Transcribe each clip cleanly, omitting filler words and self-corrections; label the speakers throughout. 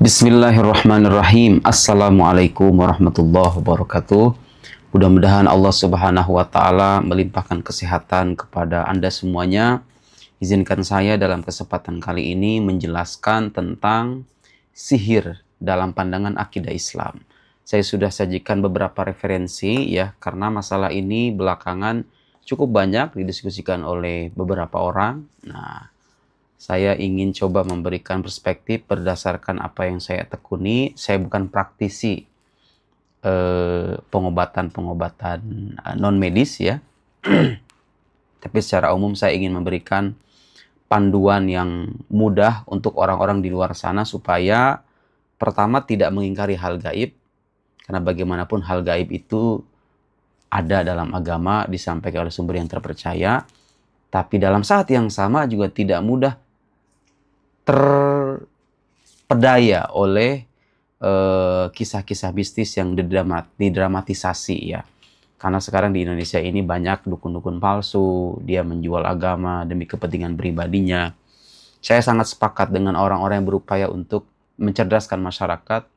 Speaker 1: Bismillahirrahmanirrahim. Assalamualaikum warahmatullahi wabarakatuh. Mudah-mudahan Allah Subhanahu wa Ta'ala melimpahkan kesehatan kepada Anda semuanya. Izinkan saya dalam kesempatan kali ini menjelaskan tentang sihir dalam pandangan akidah Islam. Saya sudah sajikan beberapa referensi ya, karena masalah ini belakangan cukup banyak didiskusikan oleh beberapa orang. Nah, saya ingin coba memberikan perspektif berdasarkan apa yang saya tekuni. Saya bukan praktisi pengobatan-pengobatan non medis ya. Tapi secara umum saya ingin memberikan panduan yang mudah untuk orang-orang di luar sana supaya pertama tidak mengingkari hal gaib. Karena bagaimanapun hal gaib itu ada dalam agama, disampaikan oleh sumber yang terpercaya. Tapi dalam saat yang sama juga tidak mudah terpedaya oleh kisah-kisah mistis yang didramatisasi ya. Karena sekarang di Indonesia ini banyak dukun-dukun palsu, dia menjual agama demi kepentingan pribadinya. Saya sangat sepakat dengan orang-orang yang berupaya untuk mencerdaskan masyarakat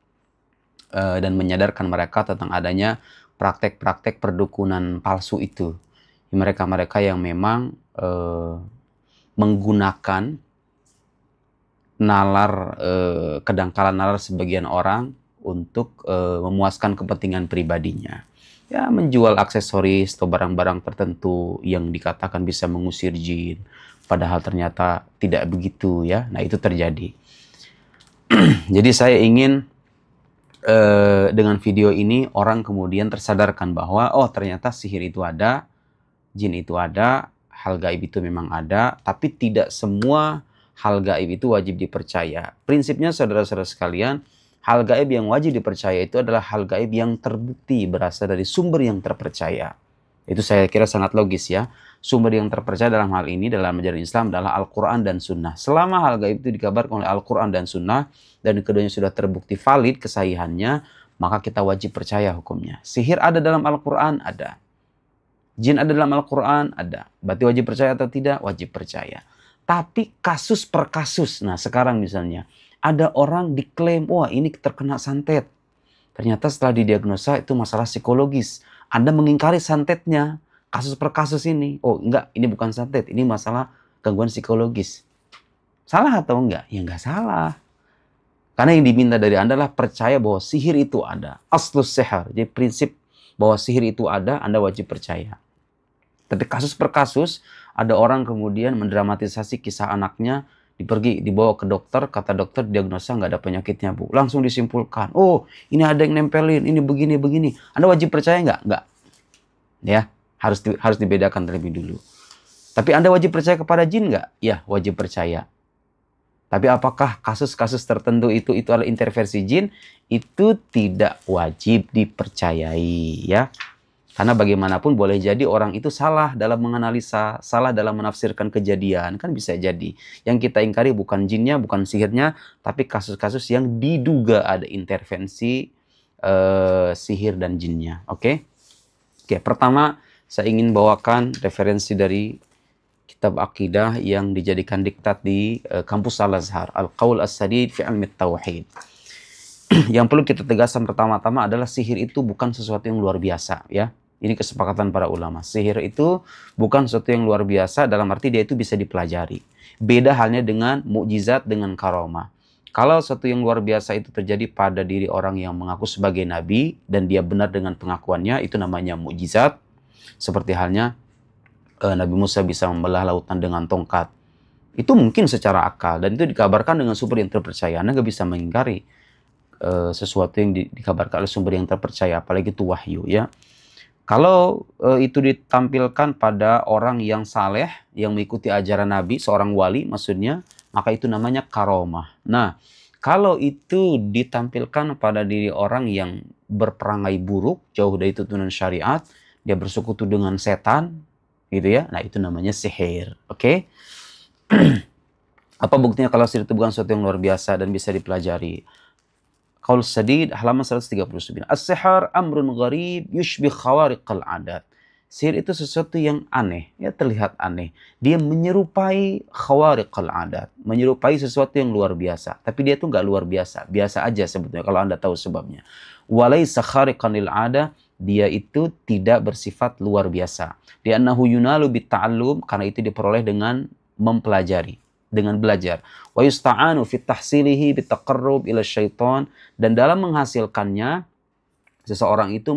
Speaker 1: dan menyadarkan mereka tentang adanya praktek-praktek perdukunan palsu itu. Mereka-mereka yang memang menggunakan kedangkalan nalar sebagian orang untuk memuaskan kepentingan pribadinya. Ya, menjual aksesoris atau barang-barang tertentu yang dikatakan bisa mengusir jin, padahal ternyata tidak begitu ya. Nah, itu terjadi. Jadi saya ingin dengan video ini orang kemudian tersadarkan bahwa oh ternyata sihir itu ada, jin itu ada, hal gaib itu memang ada, tapi tidak semua hal gaib itu wajib dipercaya. Prinsipnya saudara-saudara sekalian, hal gaib yang wajib dipercaya itu adalah hal gaib yang terbukti berasal dari sumber yang terpercaya. Itu saya kira sangat logis ya. Sumber yang terpercaya dalam hal ini dalam ajaran Islam adalah Al-Quran dan Sunnah. Selama hal gaib itu dikabarkan oleh Al-Quran dan Sunnah dan keduanya sudah terbukti valid kesahihannya, maka kita wajib percaya hukumnya. Sihir ada dalam Al-Quran? Ada. Jin ada dalam Al-Quran? Ada. Berarti wajib percaya atau tidak? Wajib percaya. Tapi kasus per kasus, nah sekarang misalnya, ada orang diklaim, wah ini terkena santet. Ternyata setelah didiagnosa itu masalah psikologis. Anda mengingkari santetnya, kasus per kasus ini. Oh enggak, ini bukan santet, ini masalah gangguan psikologis. Salah atau enggak? Ya enggak salah. Karena yang diminta dari Anda adalah percaya bahwa sihir itu ada. Aslus sihir, jadi prinsip bahwa sihir itu ada, Anda wajib percaya. Tapi kasus per kasus, ada orang kemudian mendramatisasi kisah anaknya, dibawa ke dokter, kata dokter diagnosa nggak ada penyakitnya bu. Langsung disimpulkan, oh ini ada yang nempelin, ini begini-begini. Anda wajib percaya nggak? Nggak. Ya, harus dibedakan terlebih dulu. Tapi Anda wajib percaya kepada jin nggak? Ya, wajib percaya. Tapi apakah kasus-kasus tertentu itu adalah intervensi jin? Itu tidak wajib dipercayai ya. Karena bagaimanapun boleh jadi orang itu salah dalam menganalisa, salah dalam menafsirkan kejadian. Kan bisa jadi. Yang kita ingkari bukan jinnya, bukan sihirnya, tapi kasus-kasus yang diduga ada intervensi sihir dan jinnya. Oke? Oke, pertama saya ingin bawakan referensi dari kitab akidah yang dijadikan diktat di kampus Al-Azhar. Al-Qaul As-Sadid fi Ilmi Tauhid. Yang perlu kita tegaskan pertama-tama adalah sihir itu bukan sesuatu yang luar biasa ya. Ini kesepakatan para ulama. Sihir itu bukan sesuatu yang luar biasa dalam arti dia itu bisa dipelajari. Beda halnya dengan mukjizat dengan karomah. Kalau sesuatu yang luar biasa itu terjadi pada diri orang yang mengaku sebagai nabi dan dia benar dengan pengakuannya, itu namanya mukjizat. Seperti halnya Nabi Musa bisa membelah lautan dengan tongkat. Itu mungkin secara akal dan itu dikabarkan dengan sumber yang terpercaya. Anda nggak bisa mengingkari sesuatu yang dikabarkan oleh sumber yang terpercaya, apalagi itu wahyu ya. Kalau itu ditampilkan pada orang yang saleh, yang mengikuti ajaran Nabi, seorang wali maksudnya, maka itu namanya karomah. Nah, kalau itu ditampilkan pada diri orang yang berperangai buruk, jauh dari tuntunan syariat, dia bersekutu dengan setan, gitu ya. Nah, itu namanya sihir. Oke? Apa buktinya kalau sihir itu bukan sesuatu yang luar biasa dan bisa dipelajari? Qaul Sadid halaman 139. As-sihar amrun gharib yushbih khawariqal adat. Sihir itu sesuatu yang aneh, ya terlihat aneh. Dia menyerupai khawariqal adat, menyerupai sesuatu yang luar biasa. Tapi dia itu nggak luar biasa, biasa aja sebetulnya kalau Anda tahu sebabnya. Walaysa khariqan lil ada, dia itu tidak bersifat luar biasa. Li'annahu yunalu bitta'allum, karena itu diperoleh dengan mempelajari, dengan belajar. Wa yusta'anu fit tahsilihi bitaqarrub ila syaitan, dan dalam menghasilkannya seseorang itu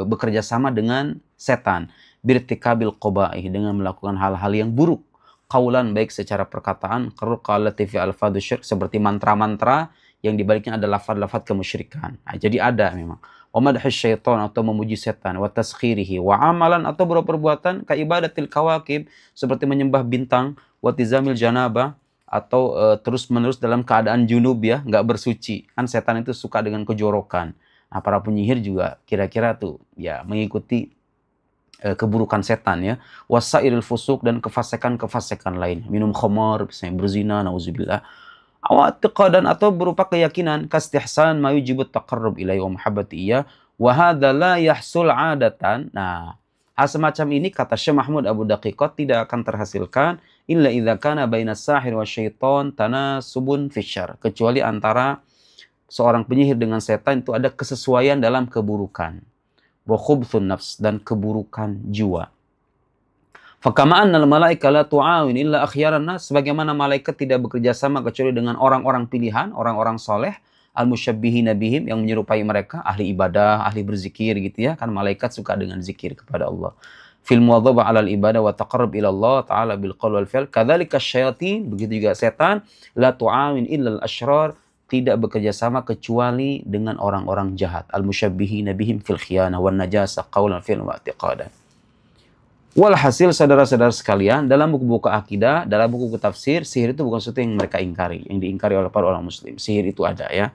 Speaker 1: bekerja sama dengan setan, birtikabil qabaih, dengan melakukan hal-hal yang buruk, qaulan, baik secara perkataan, qalati fi alfadhu syirk, seperti mantra-mantra yang dibaliknya ada lafaz-lafaz kemusyrikan. Nah, jadi ada memang. Wa madhus syaitan, atau memuji setan, wa taskhirihi, wa amalan, atau berperbuatan ka ibadatil kawakib, seperti menyembah bintang, wa tizamil janabah, atau terus-menerus dalam keadaan junub, ya, nggak bersuci. Kan setan itu suka dengan kejorokan. Nah, para penyihir juga kira-kira tuh ya mengikuti keburukan setan, ya. Wasairil fusuk, dan kefasikan-kefasikan lain. Minum khamar, misalnya berzina, nauzubillah. Awatiqadan, atau berupa keyakinan, kastihsan ma yujibut taqarrub ilaihi wa mahabbati iya, wa hadza la yahsul adatan. Nah, hal semacam ini kata Syekh Mahmud Abu Daqiqat tidak akan terhasilkan illa idza kana bainas sahir wa syaitan tanasubun fisyar, kecuali antara seorang penyihir dengan setan itu ada kesesuaian dalam keburukan. Wa khubthun nafs, dan keburukan jiwa. Fakama annal malaika la tu'awin illa akhyaran nas, sebagaimana malaikat tidak bekerja sama kecuali dengan orang-orang pilihan, orang-orang soleh, al-musyabbihina bihim, yang menyerupai mereka, ahli ibadah, ahli berzikir gitu ya, kan malaikat suka dengan zikir kepada Allah. Fil muwadhabah 'alal ibadah wa taqarrub ila Allah ta'ala bil qaul wal fi'l, kadzalika syayatin, begitu juga setan, la tu'awin illa al-asyrar, tidak bekerja sama kecuali dengan orang-orang jahat, al-musyabbihina bihim fil khiyanah wan najasa qaulan fi'lan wa i'tiqadan. Walhasil, saudara-saudara sekalian, dalam buku-buku akidah, dalam buku-buku tafsir, sihir itu bukan sesuatu yang mereka ingkari, yang diingkari oleh para orang muslim. Sihir itu ada, ya.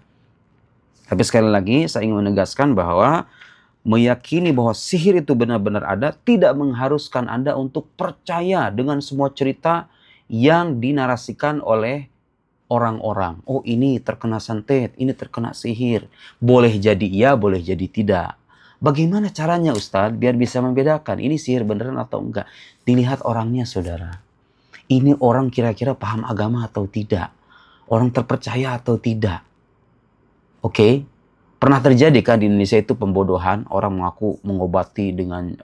Speaker 1: Tapi sekali lagi saya ingin menegaskan bahwa meyakini bahwa sihir itu benar-benar ada tidak mengharuskan Anda untuk percaya dengan semua cerita yang dinarasikan oleh orang-orang. Oh, ini terkena santet, ini terkena sihir. Boleh jadi iya, boleh jadi tidak. Bagaimana caranya Ustadz biar bisa membedakan ini sihir beneran atau enggak? Dilihat orangnya, saudara. Ini orang kira-kira paham agama atau tidak? Orang terpercaya atau tidak? Oke. Pernah terjadi kan di Indonesia itu pembodohan, orang mengaku mengobati dengan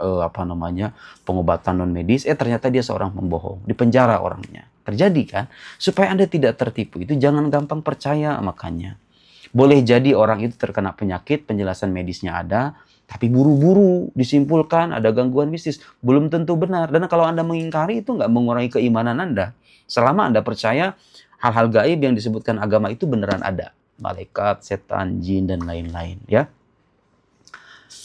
Speaker 1: pengobatan non medis, ternyata dia seorang pembohong, dipenjara orangnya. Terjadi kan? Supaya Anda tidak tertipu, itu jangan gampang percaya makanya. Boleh jadi orang itu terkena penyakit, penjelasan medisnya ada, tapi buru-buru disimpulkan ada gangguan mistis, belum tentu benar. Dan kalau Anda mengingkari, itu nggak mengurangi keimanan Anda. Selama Anda percaya hal-hal gaib yang disebutkan agama itu beneran ada. Malaikat, setan, jin, dan lain-lain, ya.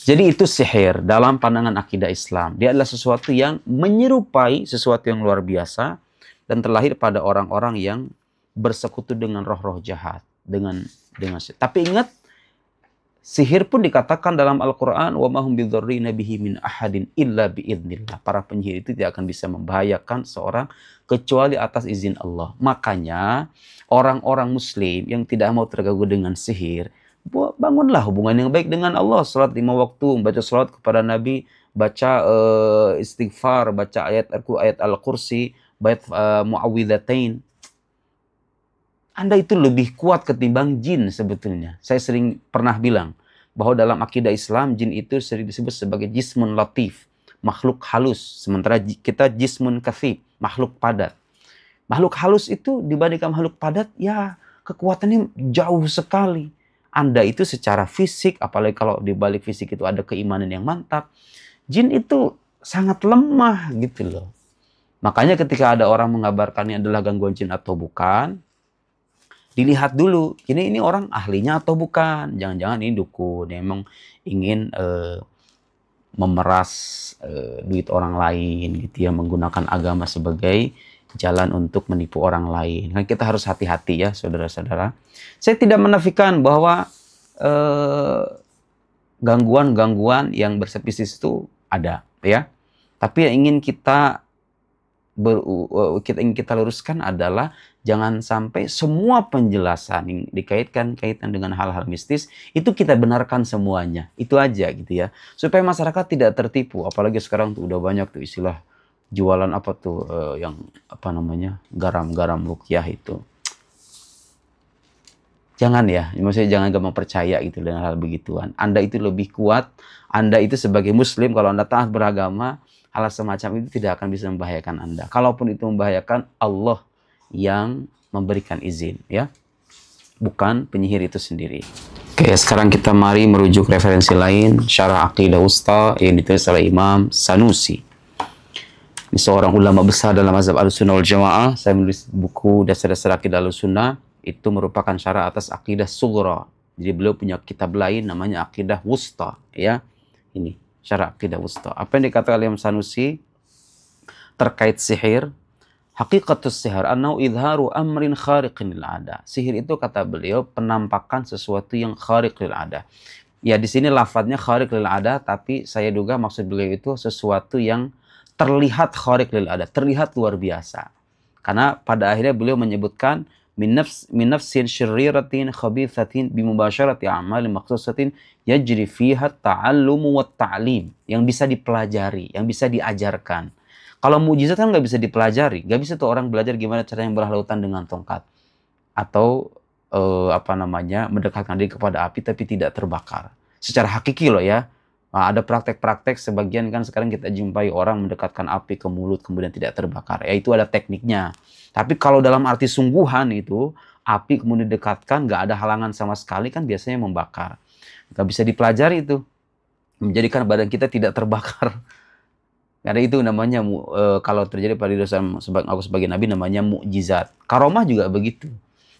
Speaker 1: Jadi itu sihir dalam pandangan akidah Islam. Dia adalah sesuatu yang menyerupai sesuatu yang luar biasa dan terlahir pada orang-orang yang bersekutu dengan roh-roh jahat, dengan tapi ingat, sihir pun dikatakan dalam Al-Quran, wa mahum bidzarrina bihi min ahadin illa biidznillah. Para penyihir itu tidak akan bisa membahayakan seorang kecuali atas izin Allah. Makanya orang-orang muslim yang tidak mau terganggu dengan sihir, bangunlah hubungan yang baik dengan Allah. Salat 5 waktu, baca salat kepada Nabi, baca istighfar, baca ayat Al-Kursi, baca muawwidzatain. Anda itu lebih kuat ketimbang jin sebetulnya. Saya sering pernah bilang bahwa dalam akidah Islam, jin itu sering disebut sebagai jismun latif, makhluk halus. Sementara kita jismun kathib, makhluk padat. Makhluk halus itu dibandingkan makhluk padat, ya kekuatannya jauh sekali. Anda itu secara fisik, apalagi kalau di balik fisik itu ada keimanan yang mantap, jin itu sangat lemah gitu loh. Makanya ketika ada orang mengabarkannya adalah gangguan jin atau bukan, dilihat dulu, ini orang ahlinya atau bukan. Jangan-jangan ini dukun yang memang ingin memeras duit orang lain gitu ya, menggunakan agama sebagai jalan untuk menipu orang lain. Nah, kita harus hati-hati ya, saudara-saudara. Saya tidak menafikan bahwa gangguan-gangguan yang bersepsis itu ada, ya. Tapi yang ingin kita ingin kita luruskan adalah jangan sampai semua penjelasan yang dikaitkan dengan hal-hal mistis itu kita benarkan semuanya. Itu aja gitu ya. Supaya masyarakat tidak tertipu. Apalagi sekarang tuh udah banyak tuh istilah jualan apa tuh yang apa namanya? Garam-garam ruqyah itu. Jangan ya, maksudnya jangan gampang percaya gitu dengan hal begituan. Anda itu lebih kuat, Anda itu sebagai muslim kalau Anda taat beragama, hal semacam itu tidak akan bisa membahayakan Anda. Kalaupun itu membahayakan, Allah yang memberikan izin, ya, bukan penyihir itu sendiri. Oke, sekarang kita mari merujuk referensi lain, Syarah Aqidah Wusta yang ditulis oleh Imam Sanusi. Ini seorang ulama besar dalam mazhab Ahlussunnah wal Jamaah. Saya menulis buku Dasar-Dasar Aqidah Ahlussunnah. Itu merupakan syarah atas Aqidah Sughra. Jadi beliau punya kitab lain namanya Aqidah Wusta, ya. Ini Syarah Aqidah Wusta. Apa yang dikatakan oleh Imam Sanusi terkait sihir? Haqiqatus sihir annau idharu amrin khariqin lil ada. Sihir itu kata beliau penampakan sesuatu yang khariq lil ada. Ya di sini lafadznya khariq lil ada, tapi saya duga maksud beliau itu sesuatu yang terlihat khariq lil ada, terlihat luar biasa. Karena pada akhirnya beliau menyebutkan min nafsin syirriratin khabithatin bimubasyarati a'malin makhsusatin yajri fiha ta'allumu wa ta'lim, yang bisa dipelajari, yang bisa diajarkan. Kalau mukjizat kan nggak bisa dipelajari, nggak bisa tuh orang belajar gimana caranya berlautan dengan tongkat atau mendekatkan diri kepada api tapi tidak terbakar. Secara hakiki loh ya. Nah, ada praktek-praktek sebagian kan sekarang kita jumpai orang mendekatkan api ke mulut kemudian tidak terbakar. Ya itu ada tekniknya. Tapi kalau dalam arti sungguhan itu, api kemudian didekatkan, nggak ada halangan sama sekali kan biasanya membakar. Nggak bisa dipelajari itu. Menjadikan badan kita tidak terbakar. Karena itu namanya, kalau terjadi pada diri aku sebagai nabi namanya mukjizat. Karomah juga begitu.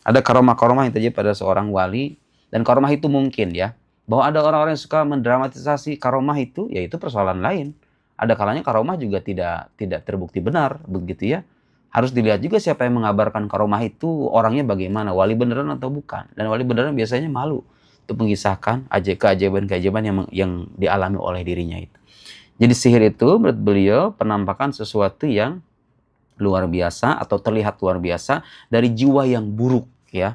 Speaker 1: Ada karomah-karomah yang terjadi pada seorang wali. Dan karomah itu mungkin ya. Bahwa ada orang-orang yang suka mendramatisasi karomah itu, ya itu persoalan lain. Ada kalanya karomah juga tidak terbukti benar, begitu ya. Harus dilihat juga siapa yang mengabarkan karomah itu orangnya bagaimana, wali beneran atau bukan. Dan wali beneran biasanya malu untuk mengisahkan keajaiban-keajaiban yang dialami oleh dirinya itu. Jadi sihir itu menurut beliau penampakan sesuatu yang luar biasa atau terlihat luar biasa dari jiwa yang buruk ya,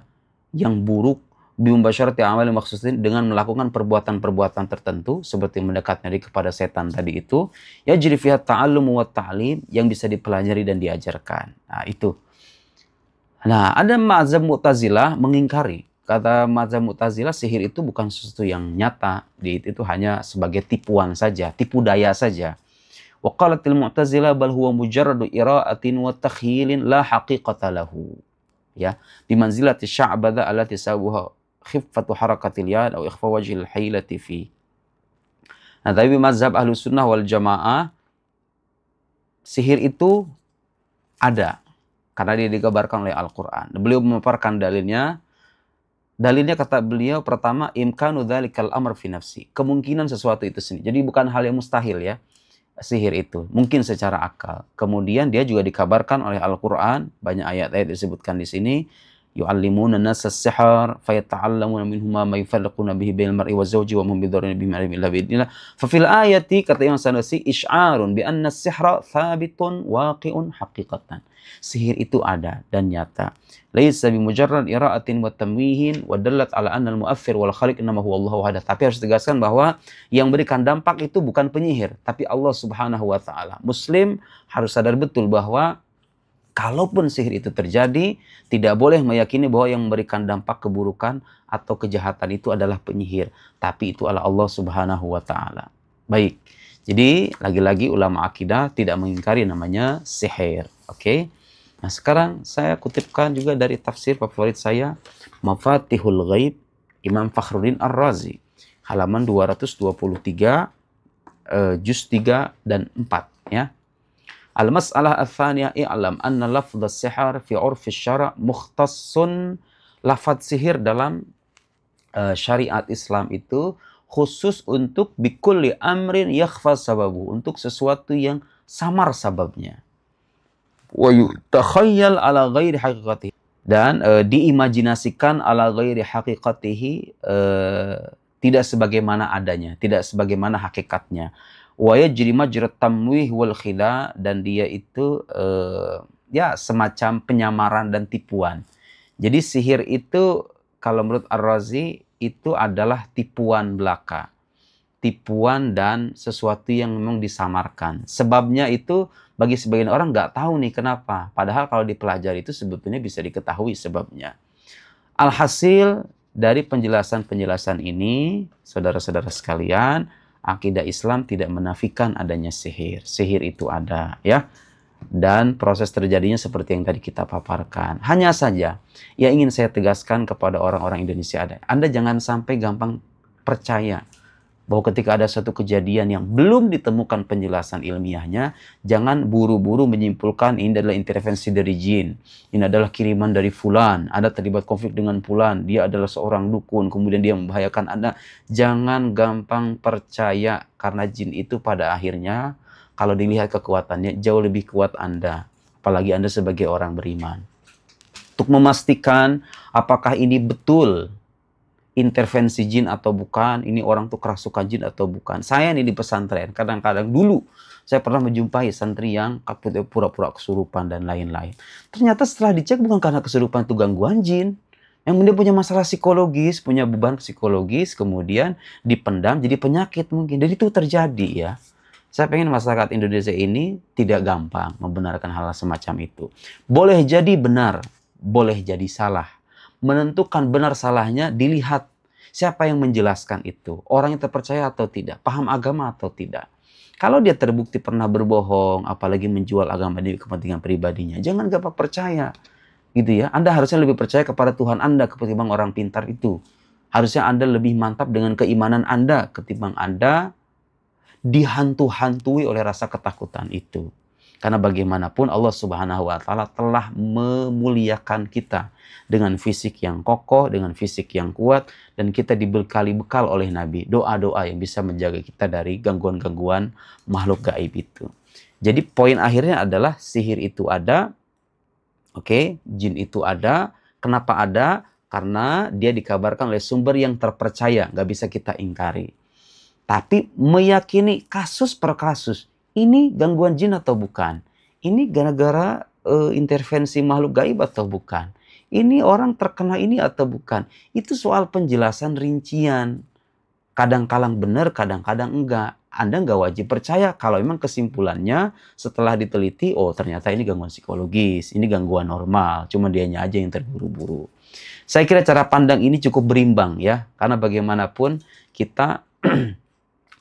Speaker 1: yang buruk bimubasyarati amal maksudnya dengan melakukan perbuatan-perbuatan tertentu seperti mendekatnya diri kepada setan tadi itu, ya jadi fiha ta'allum wa ta'lim, yang bisa dipelajari dan diajarkan. Nah, itu. Nah, ada mazhab Mu'tazilah mengingkari. Kata mazhab Mu'tazilah sihir itu bukan sesuatu yang nyata, itu hanya sebagai tipuan saja, tipu daya saja. Wa qalatil Mu'tazilah bal huwa mujarradu ira'atin wa takhyilin la haqiqata lahu. Ya, bimanzilati sya'badha allati sabuha khiffatu harakatil yad atau ikhfa wajhil hailati fi. Nah, tapi mazhab Ahlussunnah wal Jamaah sihir itu ada karena dia dikabarkan oleh Al-Qur'an. Beliau memaparkan dalilnya. Dalilnya kata beliau pertama imkanu dzalikal amr fi nafsi. Kemungkinan sesuatu itu sendiri. Jadi bukan hal yang mustahil ya. Sihir itu mungkin secara akal. Kemudian dia juga dikabarkan oleh Al-Qur'an, banyak ayat-ayat disebutkan di sini. Yu'allimuna an-nasa as-sihr fayata'allamuna minhu ma yufarriquna bihi bainal mar'i wa zawji wa hum bidarrin bihi ma'alim illa bi'idnillah. Fa fil ayati kata Imam Sanusi isy'arun bi anna as-sihra thabitun waqi'un haqiqatan. Sihir itu ada dan nyata. Laisa bi mujarrad ira'atin wa tamwihin wa dallat ala anna al-mu'aththir wal khaliq innama huwa Allahu wahdahu. Tapi harus tegaskan bahwa yang berikan dampak itu bukan penyihir, tapi Allah Subhanahu wa taala. Muslim harus sadar betul bahwa kalaupun sihir itu terjadi, tidak boleh meyakini bahwa yang memberikan dampak keburukan atau kejahatan itu adalah penyihir. Tapi itu adalah Allah Subhanahu wa ta'ala. Baik, jadi lagi-lagi ulama akidah tidak mengingkari namanya sihir. Oke? Nah sekarang saya kutipkan juga dari tafsir favorit saya, Mafatihul Ghaib, Imam Fakhruddin Ar-Razi. Halaman 223, juz 3 dan 4. Ya. Al-mas'alah al-thaniyah i'lam anna lafdh as-sihr fi 'urf asy-syara' mukhtassun. Lafaz sihir dalam syariat Islam itu khusus untuk bikulli amrin yakhfa sababu, untuk sesuatu yang samar sababnya. Wa yutakhayyal ala ghairi haqiqatihi, dan diimajinasikan ala ghairi haqiqatihi, tidak sebagaimana adanya, tidak sebagaimana hakikatnya. Wa yajri majrat tamwih wal khida, dan dia itu ya semacam penyamaran dan tipuan. Jadi sihir itu kalau menurut Ar-Razi itu adalah tipuan belaka. Tipuan dan sesuatu yang memang disamarkan. Sebabnya itu bagi sebagian orang nggak tahu nih kenapa. Padahal kalau dipelajari itu sebetulnya bisa diketahui sebabnya. Alhasil dari penjelasan-penjelasan ini, saudara-saudara sekalian, akidah Islam tidak menafikan adanya sihir. Sihir itu ada, ya. Dan proses terjadinya seperti yang tadi kita paparkan. Hanya saja, yang ingin saya tegaskan kepada orang-orang Indonesia ada. Anda jangan sampai gampang percaya bahwa ketika ada satu kejadian yang belum ditemukan penjelasan ilmiahnya, jangan buru-buru menyimpulkan ini adalah intervensi dari jin, ini adalah kiriman dari fulan, ada terlibat konflik dengan fulan, dia adalah seorang dukun, kemudian dia membahayakan Anda. Jangan gampang percaya, karena jin itu pada akhirnya, kalau dilihat kekuatannya, jauh lebih kuat Anda, apalagi Anda sebagai orang beriman. Untuk memastikan apakah ini betul intervensi jin atau bukan, ini orang tuh kerasukan jin atau bukan. Saya nih di pesantren, kadang-kadang dulu saya pernah menjumpai santri yang pura-pura kesurupan dan lain-lain. Ternyata setelah dicek bukan karena kesurupan itu gangguan jin. Yang dia punya masalah psikologis, punya beban psikologis, kemudian dipendam jadi penyakit mungkin. Dan itu terjadi ya. Saya pengen masyarakat Indonesia ini tidak gampang membenarkan hal semacam itu. Boleh jadi benar, boleh jadi salah. Menentukan benar salahnya dilihat siapa yang menjelaskan itu. Orang yang terpercaya atau tidak, paham agama atau tidak. Kalau dia terbukti pernah berbohong, apalagi menjual agama demi kepentingan pribadinya, jangan gampang percaya. Gitu ya. Anda harusnya lebih percaya kepada Tuhan Anda ketimbang orang pintar itu. Harusnya Anda lebih mantap dengan keimanan Anda ketimbang Anda dihantu-hantui oleh rasa ketakutan itu. Karena bagaimanapun Allah Subhanahu wa Ta'ala telah memuliakan kita dengan fisik yang kokoh, dengan fisik yang kuat, dan kita dibekali bekal oleh Nabi doa-doa yang bisa menjaga kita dari gangguan-gangguan makhluk gaib itu. Jadi poin akhirnya adalah sihir itu ada, oke, jin itu ada. Kenapa ada? Karena dia dikabarkan oleh sumber yang terpercaya, nggak bisa kita ingkari. Tapi meyakini kasus per kasus, ini gangguan jin atau bukan? Ini gara-gara intervensi makhluk gaib atau bukan? Ini orang terkena ini atau bukan? Itu soal penjelasan rincian. Kadang-kadang benar, kadang-kadang enggak. Anda nggak wajib percaya kalau memang kesimpulannya setelah diteliti, oh ternyata ini gangguan psikologis, ini gangguan normal, cuma dianya aja yang terburu-buru. Saya kira cara pandang ini cukup berimbang ya, karena bagaimanapun kita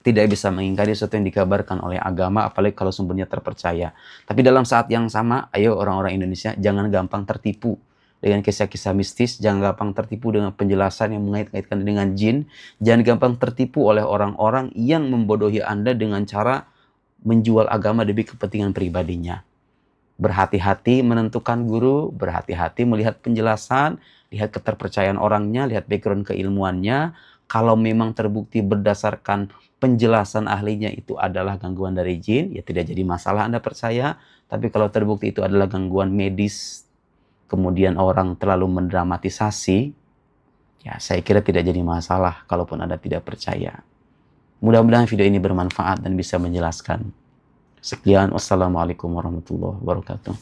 Speaker 1: tidak bisa mengingkari sesuatu yang dikabarkan oleh agama, apalagi kalau sumbernya terpercaya. Tapi dalam saat yang sama, ayo orang-orang Indonesia jangan gampang tertipu dengan kisah-kisah mistis, jangan gampang tertipu dengan penjelasan yang mengait-ngaitkan dengan jin, jangan gampang tertipu oleh orang-orang yang membodohi Anda dengan cara menjual agama demi kepentingan pribadinya. Berhati-hati menentukan guru, berhati-hati melihat penjelasan, lihat keterpercayaan orangnya, lihat background keilmuannya. Kalau memang terbukti berdasarkan penjelasan ahlinya itu adalah gangguan dari jin, ya tidak jadi masalah Anda percaya. Tapi kalau terbukti itu adalah gangguan medis, kemudian orang terlalu mendramatisasi, ya saya kira tidak jadi masalah kalaupun Anda tidak percaya. Mudah-mudahan video ini bermanfaat dan bisa menjelaskan. Sekian, wassalamualaikum warahmatullahi wabarakatuh.